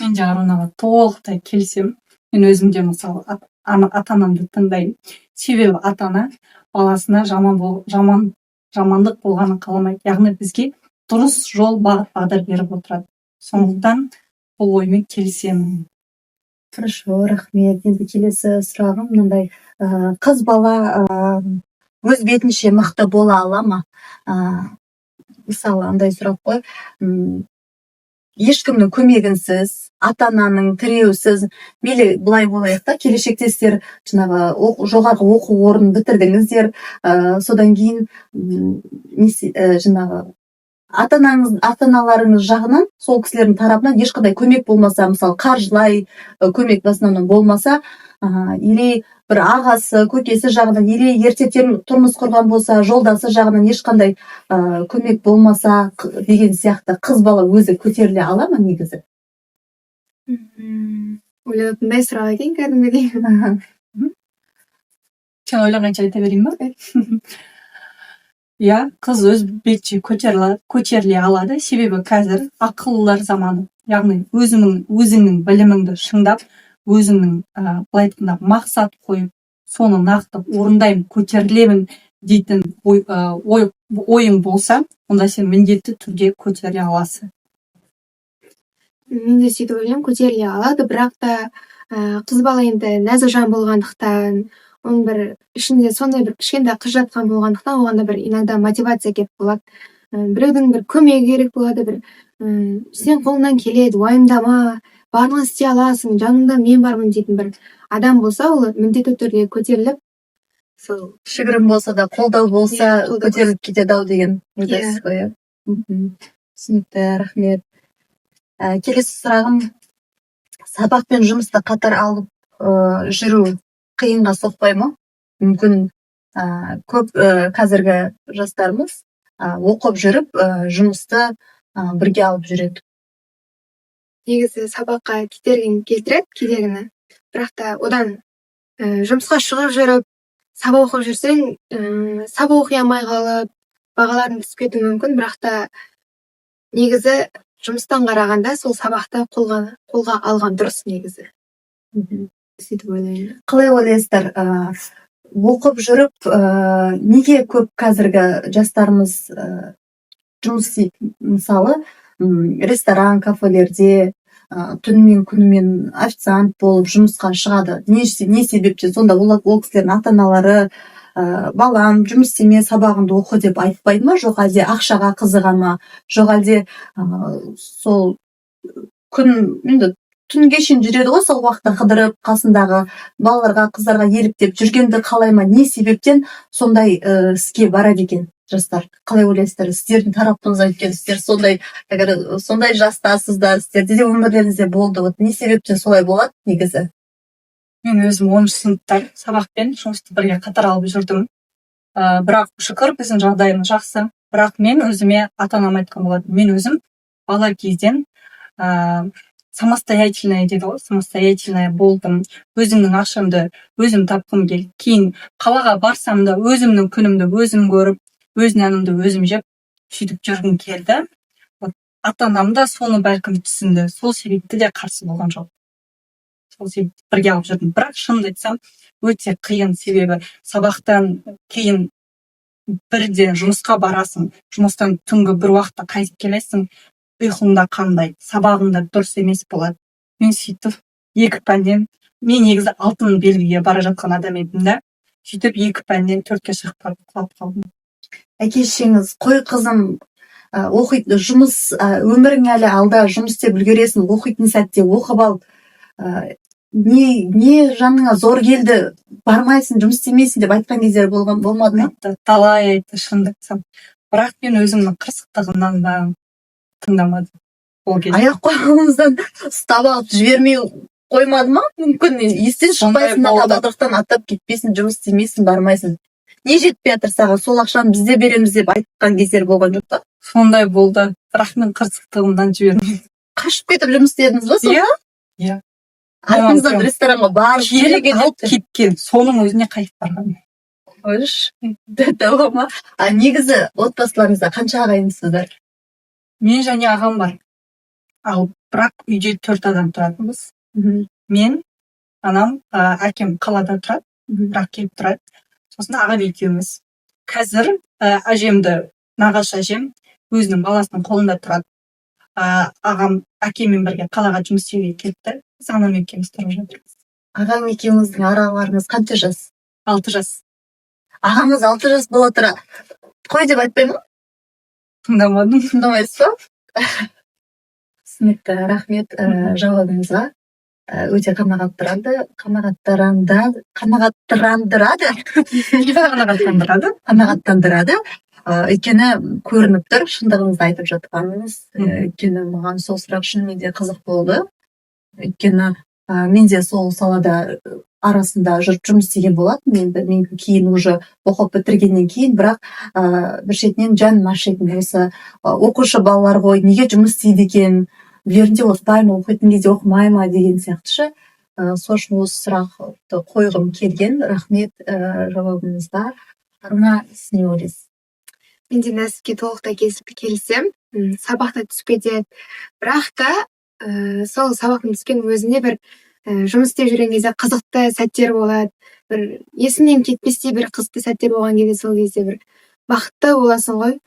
B: Мен де Аронаға толықтай келісемін. Мен өзімде мысалы ата-анамды тыңдаймын. Себебі ата-ана баласына жамандық болғанын қаламайды. Яғни бізге дұрыс жол бағдар беріп отырады. Сондықтан бұл оймен келісемін.
A: Хорошо, рахмет. Енді келесі сұрағым мынандай, қыз бала өз бетінше мықты бола ала ма? мысалы андай сұрақ қой, ешкімнің көмегінсіз, ата ананың тіреусіз, мейлі былай болайық та, келешекте сіздер жаңағы жоғарғы оқу орнын бітірдіңіздер, содан кейін жаңағы ата аналарыңыз жағынан, сол кісілердің тарапынан ешқандай көмек болмаса, мысалы қаржылай көмек в основном болмаса, или бір ағасы, көкесі жағынан, или ерте тұрмыс құрған болса, жолдасы жағынан ешқандай көмек болмаса деген сияқты қыз бала өзі көтеріле ала ма негізі?
C: Ойлайтындай сұрақ екен кәдімгідей.
B: Сен ойлағанша айта берейін ба? Иә, қыз өз бетінше көтеріле алады, себебі қазір ақыллылар заманы. Яғни өзіңнің біліміңді шыңдап, өзіңнің былай айтқанда мақсат қойып, соны нақты орындаймын, көтерілемін дейтін ойың болса, онда сен міндетті түрде көтеріле аласың.
C: Мен де сөйтіп ойлаймын, көтеріле алады, бірақ та қыз бала енді нәзік жан болғандықтан, оның бір ішінде сондай бір кішкентай қыз жатқан болғандықтан, оған да бір иногда мотивация келіп болады. Біреудің бір көмегі керек болады, бір сен қолыңнан келеді, уайымдама, барлығын істей аласың, жаныңда мен бармын дейтін бір адам болса, ол міндетті түрде көтеріліп,
A: сол кішігірім болса да, қолдау болса, көтеріліп кетеді ау деген ойдасыз ғой, иә? Түсінікті, рахмет. Келесі сұрағым, сабақ пен жұмысты қатар алып жүру қиынға соқпай ма? Мүмкін көп қазіргі жастарымыз оқып жүріп, жұмысты бірге алып жүреді.
C: Негізі сабаққа келтіреді кедергіні, бірақ та одан жұмысқа шығып жүріп, сабақ оқып жүрсең, сабақ оқи алмай қалып, бағалардың түсіп кетуі мүмкін, бірақ та негізі жұмыстан қарағанда сол сабақты қолға алған дұрыс негізі. Сөйтіп ойлаймын.
A: Қалай ойлайсыздар, оқып жүріп, неге көп қазіргі жастарымыз жұмыс істейді? Мысалы, ресторан, кафелерде түнімен күнімен официант болып жұмысқа шығады. Не себепті? Сонда ол кісілердің ата-аналары балам жұмыс істеме, сабағыңды оқы деп айтпайды ма? Жоқ әлде ақшаға қызыға ма? Жоқ әлде сол түнге шейін жүреді ғой, сол уақытта қыдырып, қасындағы балаларға, қыздарға еліктеп жүргенді қалай ма? Не себептен сондай іске барады екен жастар? Қалай ойлайсыздар? Сіздердің тарапыңыздан өткен, сіздер сондай жастасыздар, сіздерде де өмірлеріңізде болды. Вот не себептен солай болады негізі?
B: Мен өзім 10 сыныпта сабақпен жұмысты бірге қатар алып жүрдім. Бірақ шүкір біздің жағдайымыз жақсы. Бірақ мен өзіме ата-анам айтқан болады. Мен өзім бала кезден самостоятельная дейді ғой, самостоятельная болдым. Өзімнің ақшамды өзім тапқым келді. Кейін қалаға барсам да өзімнің күнімді өзім көріп, өз нанымды өзім жеп, сөйтіп жүргім келді. Ата-анам да соны бәлкім түсінді. Сол себепті де қарсы болған жоқ. Сол себепті бірге алып жүрдім. Бірақ шынымды айтсам, өте қиын, себебі сабақтан кейін бірде жұмысқа барасың, жұмыстан түнгі бір уақытта қайтып келесің, ұйқыңда қандай, сабағында дұрыс емес болады. Мен сөйтіп екі пәннен, мен негізі алтын белгіге бара жатқан адам едім да, сөйтіп екі пәннен 4-ке шығып қалып қалдым.
A: Әке-шешеңіз, қой қызым, оқиды, жұмыс, өмірің әлі алда, жұмыс істеп үлгересің, оқитын сәтте оқып ал, не жаныңа зор келді, бармайсың, жұмыс істемейсің деп айтқан кездер болмады ма?
B: Талай айтты, шынымды айтсам. Бірақ мен өзімнің қырсықтығымнан да тыңдамадым.
A: Аяқ-қолыңыздан ұстап алып жібермей қоймады ма? Мүмкін естен шықпайсың, табалдырықтан аттап кетпейсің, жұмыс істемейсің, бармайсың. Не жетпей жатыр саған, сол ақшаны бізде береміз деп айтқан кездер болған жоқ па?
B: Сондай болды. Бірақ мен қырсықтығымдан жібермеймін.
A: Қашып кетіп жұмыс істедіңіз ба сонда?
B: Иә.
A: Артыңыздан ресторанға барып
B: алып кеткен, соның өзіне қайтып барған.
A: Қойш, дәуама. Негізі отбасыларыңызда қанша ағайындысыздар?
B: Мен және ағам бар. Ал бірақ үйде 4 адам тұратынбыз. Мен, анам, әкем қалада тұрады, бірақ келіп тұрады. Сосын ағам екеуміз. Қазір әжемді, нағашы әжем өзінің баласының қолында тұрады. Ағам әкеммен бірге қалаға жұмыс істеуге кетті. Біз анам екеуміз тұрып жатырмыз.
A: Ағаң екеуіңіздің араларыңыз қанша жас?
B: 6 жас.
A: Ағамыз 6 жас бола тұра қой деп айтпай ма?
B: тыңдамадым.
A: Тыңдамайсыз ба? Түсінікті, рахмет жауабыңызға. Өте қанағаттандырады. Қанағаттандырады. Өйткені көрініп тұр, шындығыңызды айтып жатқаныңыз. Өйткені маған сол сұрақ шынымен де қызық болды. Өйткені мен де сол салада арасында жүріп жұмыс істеген болатын. Мен кейін уже оқып бітіргеннен кейін, бірақ бір шетінен жаным ашитын осы оқушы балалар ғой, неге жұмыс істейді екен, үйлерінде оқытпай ма, оқитын кезде оқымай ма деген сияқтышы. Сол үшін осы сұрақты қойғым келген. Рахмет жауабыңызға. Аруна, сіз не ойлайсыз?
C: Мен де Нәсіпке толықтай келісем. Сабақта түсіп кетеді. Бірақ та сол сабақтың түскен өзінде бір жұмыс істеп жүрген кезде қызықты сәттер болады. Бір есіңнен кетпестей бір қызықты сәттер болған кезде сол кезде бір бақытты боласың ғой.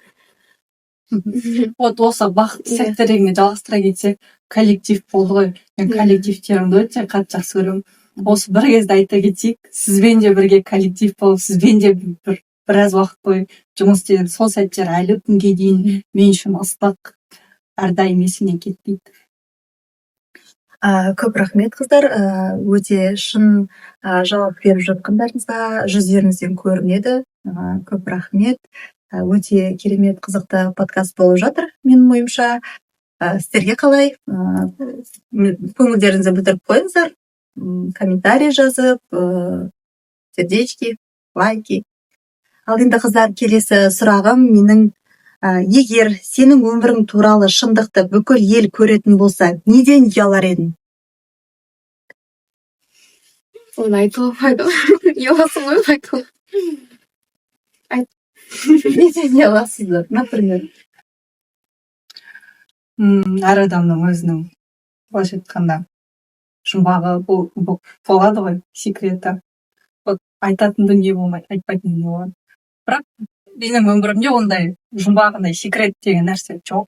B: Вот осы бақытты сәттеріңе жалғастыра кетсек, коллектив болды ғой. Мен коллективтерімді өте қатты жақсы көремін. Осы бір кезде айта кетейік, сізбен де бірге коллектив болып, сізбен де біраз уақыт бойы жұмыс істедім. Сол сәттер әлі күнге дейін мен үшін ыстық, әрдайым есімнен кетпейді.
A: Көп рахмет, қыздар. Өте шын жауап беріп жатқандарыңызға жүздеріңізден көрінеді. Көп рахмет. Өте керемет, қызықты подкаст болып жатыр, менің ойымша. Сіздерге қалай? Көңілдеріңізді білдіріп қойыңыздар. Комментарий жазып, сердечки, лайки. Ал енді қыздар, келесі сұрағым менің: егер сенің өмірің туралы шындықты бүкіл ел көретін болса, неден ұялар едің?
C: Оны айтуға болмайды ғой. Ұяласың ғой, айтуға.
A: Неден ұяласыздар, например?
B: Әр адамның өзінің, былайша айтқанда, жұмбағы болады ғой, секреті. Айтатын дүние болмайды, айтпайтын дүние болады. Бірақ менің өмірімде ондай жұмбағындай секрет деген нәрсе жоқ.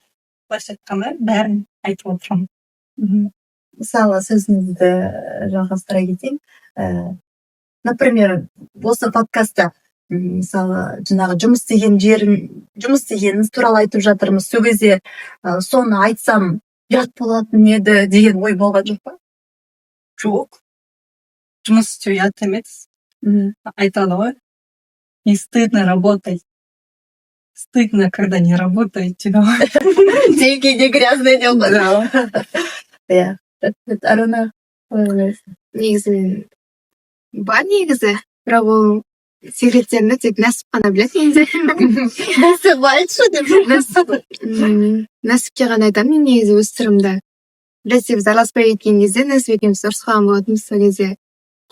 B: Былайша айтқанда бәрін айтып отырамын.
A: Мысалы, сөзіңізді жалғастыра кетейін. Например, осы подкастта мысалы жаңағы жұмыс істегеніңіз туралы айтып жатырмыз. Сол кезде соны айтсам ұят болатын еді деген ой болған жоқ па?
B: Жоқ. Жұмыс істеу ұят емес. Айтады ғой. Не стыдно работать. Стыдно, когда не работаете.
A: Деньги не грязные деп қой. Иә. Аруна,
C: Негізі мен бар негізі, бірақ ол секреттерімді тек Нәсіп қана біледі негізі.
A: Нәсіп айтшы деп.
C: Нәсіпке ғана айтамын мен негізі өз сырымды. Біресе біз араласпай кеткен кезде Нәсіп екеуміз ұрысқан болатынбыз, сол кезде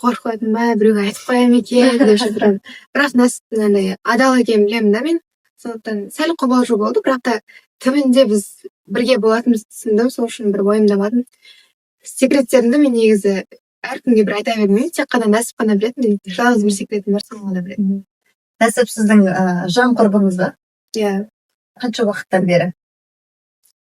C: қорқып біреуге айтып қоямын екен деп жатырмын. Бірақ Нәсіптің андай адал екенін білемін да мен. Сондықтан сәл қобалжу болды, бірақ та түбінде біз бірге болатынымызды түсіндім, сол үшін бір уайымдамадым. Секреттерімді мен негізі әркімге бір айта бермеймін, тек қана Нәсіп қана білетін, жалғыз бір секретім бар, соны ғана білетін.
A: Нәсіп сіздің жан құрбыңыз ба?
C: Иә.
A: Қанша уақыттан бері?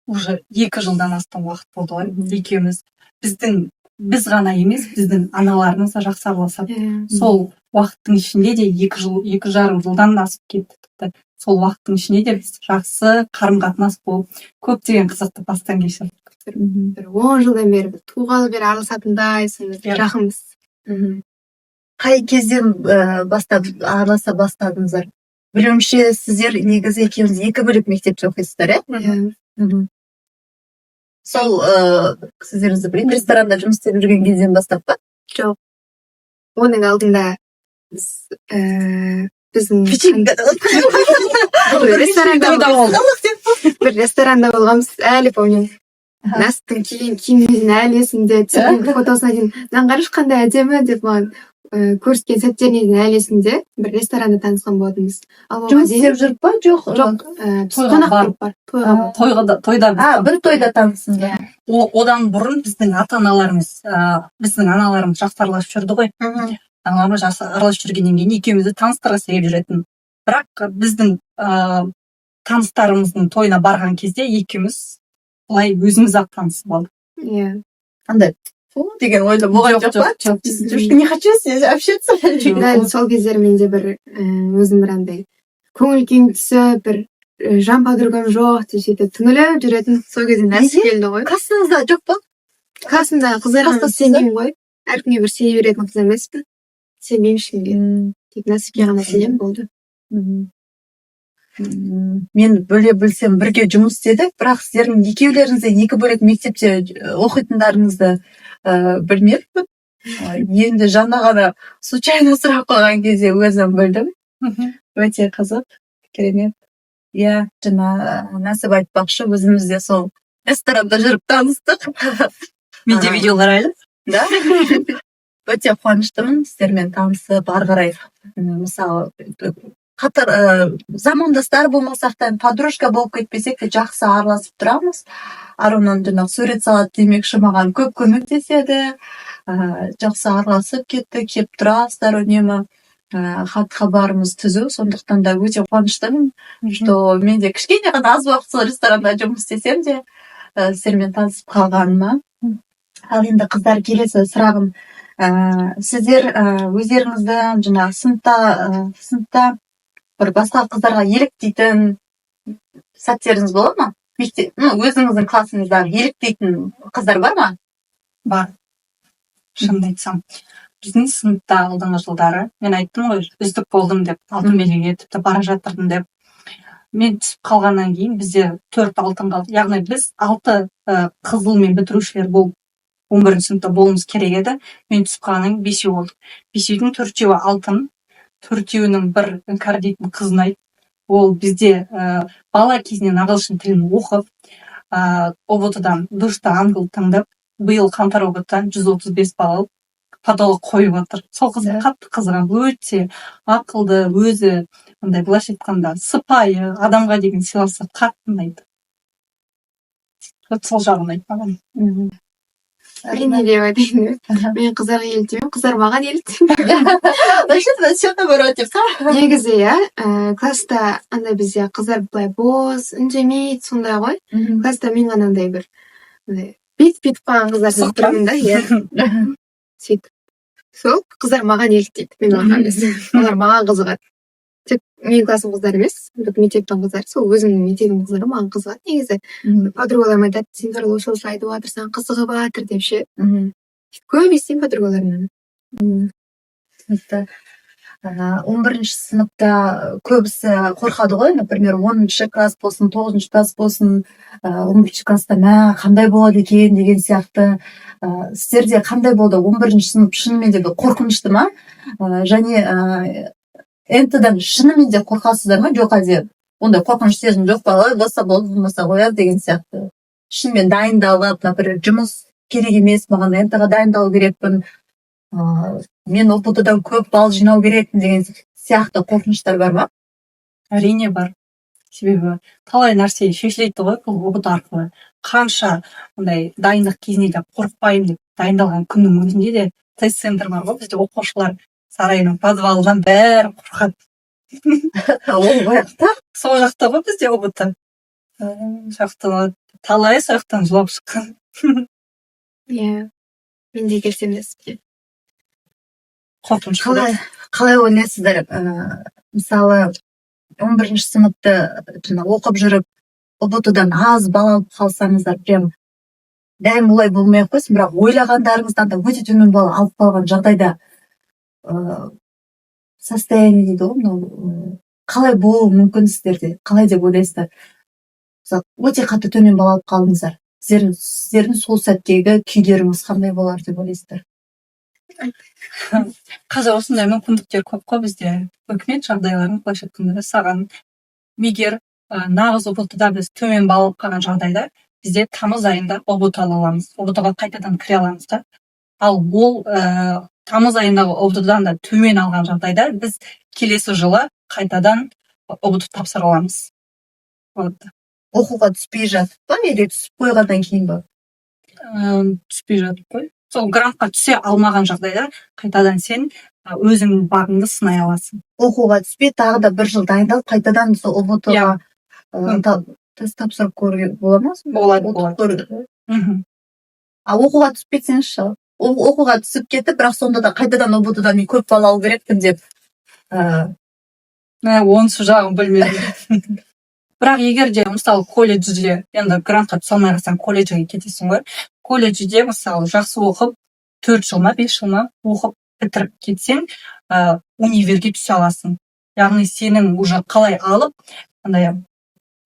B: Уже 2 жылдан астам уақыт болды ғой. Екеуміз біз ғана емес, біздің аналарымыз да жақсы араласады. Сол уақыттың ішінде де 2,5 жылдан асып кетті. Сол уақыттың ішінде де біз жақсы қарым-қатынас болып, көптеген қызықты бастан кешірдік.
C: Бір 10 жылдан бері туғалы бері араласатындай, жақынбыз.
A: Қай кезден бастап араласа бастадыңыздар? Білуімше, сіздер негізі екеуіңіз 2 бөлек мектепте оқисыздар, иә? Сол сіздеріңізді білейін, ресторанда жұмыс істеп жүрген кезден бастап па?
C: Жоқ. Оның алдында біздің бір ресторанда болғанбыз, әлі помним. Нәсіптің киген киімінен әлі есімде, түсірген фотосына дейін наңғарыш қандай әдемі деп маған көрсеткен сәттеріне дейін әлі есімде. Бір ресторанда танысқан болатынбыз.
A: Жұмыс істеп жүріп па? Жоқ.
B: Тойда.
A: Бір тойда танысыңдар.
B: Одан бұрын біздің ата-аналарымыз, біздің аналарымыз жақсы араласып жүрді ғой. Аналарымыз жақсы араласып жүргеннен кейін екеумізді таныстыра себеп жүретін. Бірақ біздің таныстарымыздың тойына барған кезде екеуміз былай өзіміз-ақ танысып алдық.
C: Иә.
A: Қандай? Деген ойда болған жоқ па? Не хочу с ней общаться.
C: Сол кездер менде бір өзім бір андай көңіл күйім түсіп, бір жан подругам жоқ деп сөйтіп түңіліп жүретін сол кезде нәсіп келді ғой.
A: Қасыңызда жоқ па?
C: Қасымда қыздарға
A: Қастасыз
C: сенбеймін ғой. Әркімге бір сене беретін қыз емеспін. Сенбеймін ешкімге. Тек нәсіпке ғана сенемін, болды.
A: Мен бөле білсем бірге жұмыс істедік, бірақ сіздердің екеулеріңізде екі бөлек мектепте оқитындарыңызды білмеппін. Енді жаңа ғана случайно сұрақ қойған кезде өзім білдім. Өте қызық, керемет. Иә, жаңа нәсіп айтпақшы, өзіміз де сол ресторанда жүріп таныстық.
B: Менде видеолар әлі.
A: Да? Өте қуаныштымын сіздермен танысып, ары қарай мысалы қатар замандастар болмасақ та подружка болып кетпесек те жақсы араласып тұрамыз. Аронан жаңағы сурет салады демекші маған көп көмектеседі. Жақсы араласып кеттік, келіп тұрасыздар үнемі. Хат хабарымыз түзу, сондықтан да өте қуаныштымын, что мен де кішкене ғана аз уақыт сол ресторанда жұмыс істесем де сіздермен танысып қалғаныма. Ал енді қыздар, келесі сұрағым, сіздер өздеріңізді жаңағы сыныпта бір басқа қыздарға еліктейтін сәттеріңіз бола ма? Өзіңіздің классыңыздағы еліктейтін қыздар бар ма?
B: Бар. Шынымды айтсам, біздің сыныпта алдыңғы жылдары мен айттым ғой, үздік болдым деп, алтын белгіге тіпті бара жатырдым деп. Мен түсіп қалғаннан кейін бізде 4 алтын қалды. Яғни біз 6 қызылмен бітірушілер болып 11 сыныпта болуымыз керек еді. Мен түсіп қалғаннан кейін 5 болдық. 5-дің 4-еуі алтын, 4-еуінің бір іңкәр дейтін қыз ұнайды. Ол бізде бала кезінен ағылшын тілін оқып, ОБТ-дан дұрыста англ тыңдап, биыл қаңтар ОБТ-дан 135 балл алып потолок қойып отыр. Сол қыз қатты қызығам, өте ақылды, өзі мындай былайша айтқанда сыпайы, адамға деген сыйласы қатты ұнайды. Сол жағын айтпаған.
C: Мен не деп айтайын, мен қыздарға еліктемеймін, қыздар маған еліктейді. Негізі иә, класста андай бізде қыздар былай бос, үндемейді, сондай ғой. Класста мен ғана андай бір бет қалған қыздар тұрмын да, иә. Сөйтіп. Сол қыздар маған еліктейді, мен оған емес. Олар маған қызығады. Тек менің классым қыздар емес, мектептің қыздары, сол өзімнің мектебімнің қыздары маған қызығады. Негізі подругаларым айтады, сен туралы осы айтып жатырсың, қызығып жатыр деп ше. Көп естимін подругаларымнан.
A: 11 сыныпта көбісі қорқады ғой, например, 10 класс болсын, 9 класс болсын, 11 класста қандай болады екен деген сияқты. Сіздерде қандай болды? 11 сынып шынымен де қорқынышты ма? Және НТ-дан шынымен де қорқасыздар ма? Жоқ, әлде ондай қорқыныш сезім жоқ па? Болса болды, болмаса қояды деген сияқты. Шынымен дайындалып, например, жұмыс керек емес, маған НТ-ға дайындалу керекпін, мен ОПТ-дан көп балл жинау керекпін деген сияқты қорқыныштар бар ма?
B: Әрине бар. Себебі талай нәрсе шешіледі ғой бұл ОПТ арқылы. Қанша ондай дайындық кезінде де қорықпаймын деп дайындалған күннің өзінде де тест-центр бар ғой, бізде оқушылар сарайының подвалынан бәрі қорқады.
A: Ол жақта?
B: Сол жақта ғой бізде ОПТ. Талай сұрақтан жылап шыққан.
C: Иә, мен де келсем нәсіпке.
B: Қорқыныш.
A: Қалай ойлайсыздар? Мысалы, 11 сыныпты оқып жүріп, ОБТ-дан аз балл алып қалсаңыздар, прям дәйім олай болмай қойсын, бірақ ойлағандарыңыздан да өте төмен балл алып қалған жағдайда состояние дейді ғой, қалай болуы мүмкін сіздерде? Қалай деп ойлайсыздар? Өте қатты төмен балл алып қалдыңыздар. Сіздердің сол сәттегі күйлеріңіз қандай болар деп ойлайсыздар?
B: Қазір осындай мүмкіндіктер көп қой бізде. Үкімет жағдайларын былайша айтқанда саған егер нағыз ОБТ-да біз төмен балл алып қалған жағдайда бізде тамыз айында ОБТ ала аламыз. ОБТ-ға қайтадан кіре аламыз да. Ал ол тамыз айындағы ОБТ-дан да төмен алған жағдайда біз келесі жылы қайтадан ОБТ тапсыра аламыз.
A: Оқуға түспей жатып па, или түсіп қойғаннан кейін ба?
B: Түспей жатып қой. Сол грантқа түсе алмаған жағдайда қайтадан сен өзіңнің бағыңды сынай аласың.
A: Оқуға түспей, тағы да бір жыл дайындалып, қайтадан сол ОБТ-ға тест тапсырып көруге бола ма?
B: Болады.
A: Ал оқуға түсіп кетсеңізші, оқуға түсіп кетіп, бірақ сонда да қайтадан ОБТ-дан мен көп балл алу керекпін деп.
B: Онысы жағын білмедім. бірақ егер де мысалы колледжде енді грантқа түсе алмай қалсаң колледжге кетесің ғой. Колледжде мысалы жақсы оқып 4 жыл ма 5 жыл ма оқып бітіріп кетсең универге түсе аласың. Яғни сенің уже қалай алып андай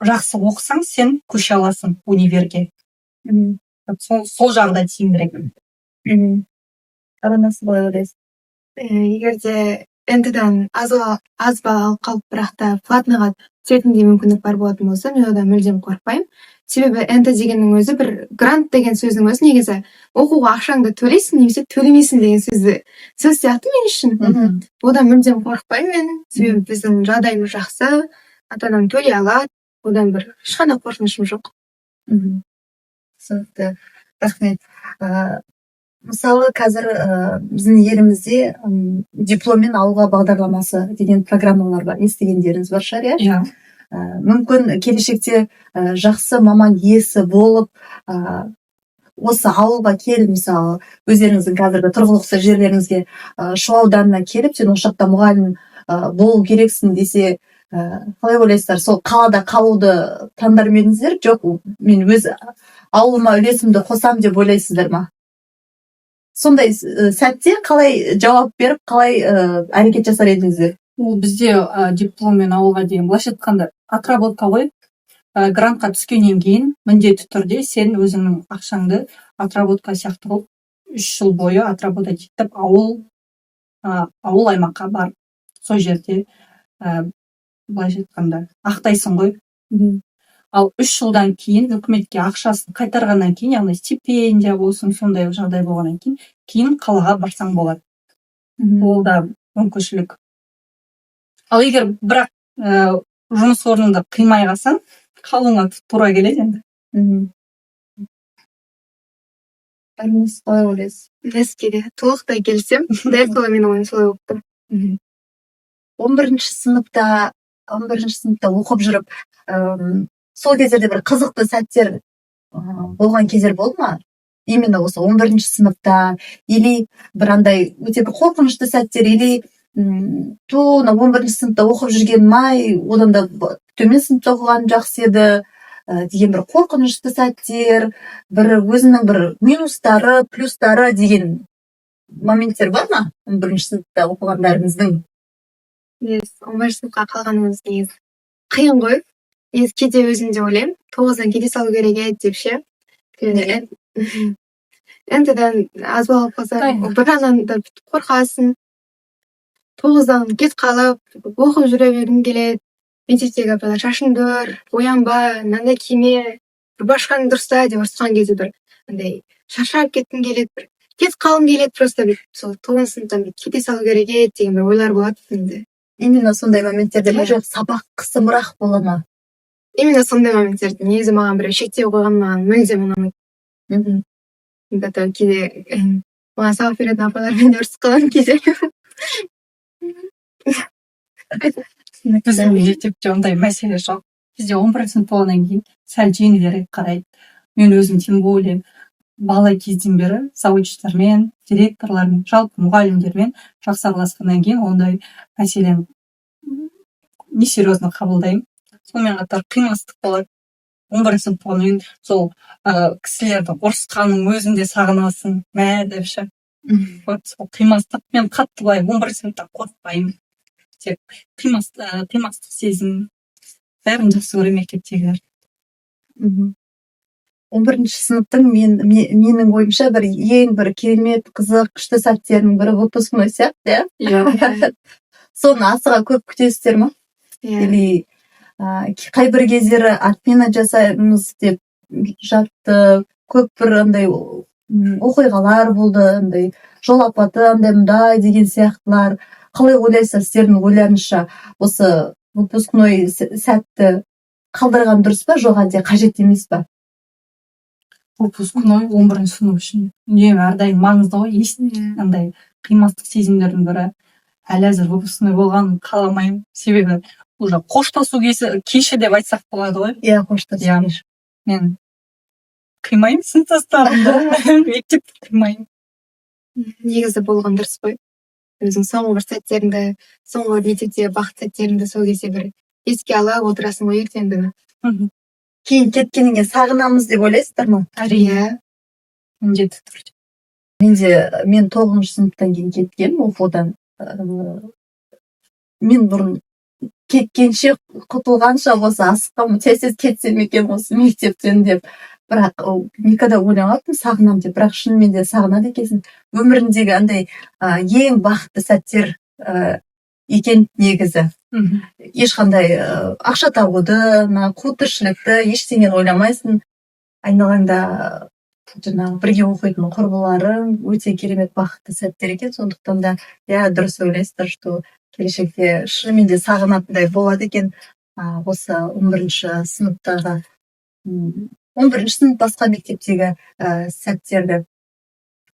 B: жақсы оқысаң сен көше аласың универге. Сол жағдай тиімдірек.
A: Арнасы былай ойлайсыз.
C: егер де НТ-дан аз балл алып қалып бірақ та платныйға түсетіндей мүмкіндік бар болатын болса, мен одан мүлдем қорықпаймын. Себебі НТ дегеннің өзі бір грант деген сөздің өзі негізі оқуға ақшаңды төлейсің немесе төлемейсің деген сөз сияқты мен үшін. Одан мүлдем қорықпаймын мен. Себебі біздің жағдайымыз жақсы, ата-анам төлей алады, одан бір ешқандай қорқынышым жоқ.
A: Түсінікті. Рахмет. Мысалы, қазір біздің елімізде дипломмен ауылға бағдарламасы деген программалар бар. Естігендеріңіз бар шығар, иә? Мүмкін келешекте жақсы маман иесі болып, осы ауылға келіп, мысалы, өздеріңіздің қазіргі тұрғылықты жерлеріңізге Шу ауданына келіп, сен осы жақта мұғалім болу керексің десе, қалай ойлайсыздар? Сол қалада қалуды таңдар ма едіңіздер? Жоқ, мен өз ауылыма үлесімді қосам деп ойлайсыздар ма? Сондай сәтте қалай жауап беріп, қалай әрекет жасар едіңіздер?
B: Ол бізде дипломмен ауылға дейін былайша айтқанда отработка ғой. Грантқа түскеннен кейін міндетті түрде сен өзіңнің ақшаңды отработка сияқты қылып 3 жыл бойы отработать етіп ауыл аймаққа барып сол жерде былайша айтқанда ақтайсың ғой. Ал 3 жылдан кейін үкіметке ақшасын қайтарғаннан кейін, яғни стипендия болсын, сондай жағдай болғаннан кейін қалаға барсаң болады. Ол да мүмкіншілік. Ал егер бірақ жұмыс орнында қимай қалсаң, қалуыңа тура келеді енді.
A: Арнасы қалай ойлайсыз?
C: Бәсекеде толықтай келісем. Дәл солай менің ойым солай болып тұр.
A: 11-ші сыныпта оқып жүріп, сол кездерде бір қызықты сәттер болған кездер болды ма? Именно осы 11-ші сыныпта, или бір андай өте бір қорқынышты сәттер, или 11-ші сыныпта оқып жүрген май, одан да төмен сыныпта оқыған жақсы еді деген бір қорқынышты сәттер, бір өзінің бір минустары, плюстары деген моменттер бар ма? 11-ші сыныпта оқығандарыңыздың?
C: 11-ші сыныпқа қалғанымыз негізі қиын ғой. Кейде өзім де ойлаймын, 9-дан кете салу керек еді деп ше. НТ-дан аз балл алып қалсаң, бір жағынан да қорқасың. 9-дан кет қалып, оқып жүре бергім келеді. Мектептегі апайлар шашыңды өр, оянба, мынандай киме, башқаң дұрыста деп ұрысқан кезде бір андай шаршап кеткім келеді, бір кет қалғым келеді, просто сол 9 сыныптан кете салу керек еді деген бір ойлар болады менде.
A: Именно сондай моменттерде ме, жоқ сабақ қысымырақ бола ма?
C: Именно сондай моменттерде. Негізі маған біреу шектеу қойған маған мүлдем ұнамайды. Кейде маған сабақ беретін апайлармен де ұрысып қалған кезде.
B: Біздің мектепте ондай мәселе жоқ. Бізде 11 сынып болғаннан кейін сәл жеңілдерек қарайды. Мен өзім тем более бала кезден бері завучтармен, директорлармен, жалпы мұғалімдермен жақсы араласқаннан кейін ондай мәселені несерьезно қабылдаймын. Сонымен қатар қимастық болады. 11 сынып болғаннан кейін сол кісілерді ұрысқанның өзінде сағынасың, мә деп ше. Сол қимастық. Мен қатты былай 11 сыныпта қорықпаймын. Тек қимастық сезім. Бәрін жақсы көремін мектептегілер.
A: 11-ші сыныптың менің ойымша бір ең бір керемет қызық күшті сәттерінің бірі выпускной сияқты, иә? Соны асыға көп күтесіздер ма? Или қай бір кездері отмена жасаймыз деп жатты, көп бір андай оқиғалар болды, андай жол апаты, андай мұндай деген сияқтылар. Қалай ойлайсыздар, сіздердің ойларыңызша осы выпускной сәтті қалдырған дұрыс па, жоқ әлде қажет емес па?
B: Выпускной 11 сынып үшін үнемі әрдайым маңызды ғой. Андай қимастық сезімдердің бірі. Әлі әзір выпускной болғанын қаламаймын. Себебі уже қоштасу кеші деп айтсақ болады ғой.
A: Иә, қоштасу кеші.
B: Мен қимаймын сыныптастарымды, мектепті қимаймын.
C: Негізі болған дұрыс қой. Өзің соңғы бір сәттеріңді, соңғы мектептегі бақыт сәттеріңді сол кезде бір еске ала отырасың ғой ертеңгіні.
A: Кейін кеткеніңе сағынамыз деп ойлайсыздар ма?
B: Әрине, міндетті түрде.
A: Мен 9-шы сыныптан кейін кеткенмін оқудан. Мен бұрын кеткенше құтылғанша осы асыққанмын, тез кетсем екен осы мектептен деп. Бірақ никогда ойламаппын сағынамын деп. Бірақ шынымен де сағынады екенсің. Өміріндегі андай ең бақытты сәттер екен негізі. Ешқандай ақша табуды, қу тіршілікті ештеңені ойламайсың. Айналаңда жаңағы бірге оқитын құрбыларың өте керемет бақытты сәттер екен. Сондықтан да дұрыс ойлайсыздар, что келешекте шынымен де сағынатындай болады екен осы 11-ші сыныптағы 11-ші сынып басқа мектептегі сәттерді.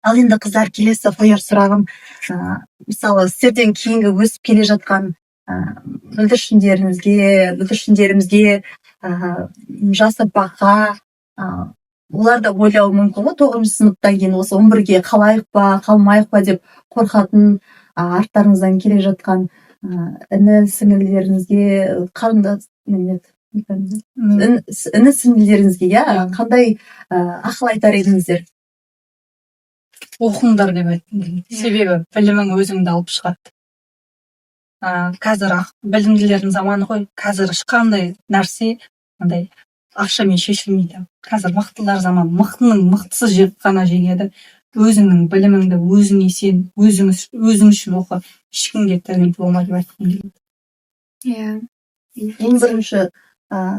A: Ал енді қыздар, келесі қояр сұрағым, мысалы сіздерден кейінгі өсіп келе жатқан бүлдіршіндерімізге жас ұрпаққа олар да ойлауы мүмкін ғой, 9-шы сыныптан кейін осы 11-ге қалайық па, қалмайық па деп қорқатын арттарыңыздан келе жатқан іні сіңлілеріңізге қандай ақыл айтар едіңіздер?
B: Оқыңдар деп айттым. Себебі білімің өзіңді алып шығады. Қазір білімділердің заманы ғой. Қазір ешқандай нәрсе ақшамен шешілмейді. Қазір мықтылар заманы. Мықтының мықтысы жеп қана жеңеді. Өзіңнің біліміңді өзіңе сен, өзің үшін оқы. Ешкімге тәуелді болма деп айтқым келеді.
A: 11-ші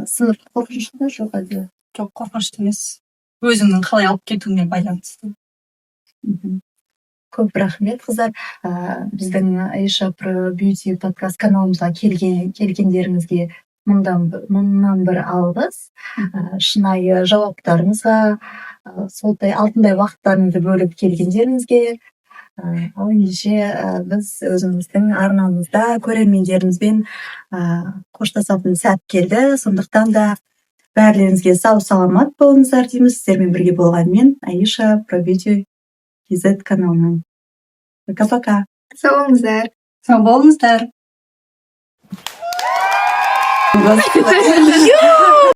A: сынып қорқынышты да жоқ әлде?
B: Жоқ, қорқынышты емес. Өзіңнің қалай алып кетуіңе байланысты.
A: Көп рахмет, қыздар. Біздің Айша про бьюти подкаст каналымызға келгендеріңізге мыңнан бір алғыс. Шынайы жауаптарыңызға, солтай алтындай уақыттарыңызды бөліп келгендеріңізге. Ал ендеше біз өзіміздің арнамызда көрермендерімізбен қоштасатын сәт келді. Сондықтан да бәрілеріңізге сау саламат болыңыздар дейміз. Сіздермен бірге болғанмен Айша про бьюти KZ каналынан. Пока-пока.
C: Сау болыңыздар.
B: Сау болыңыздар.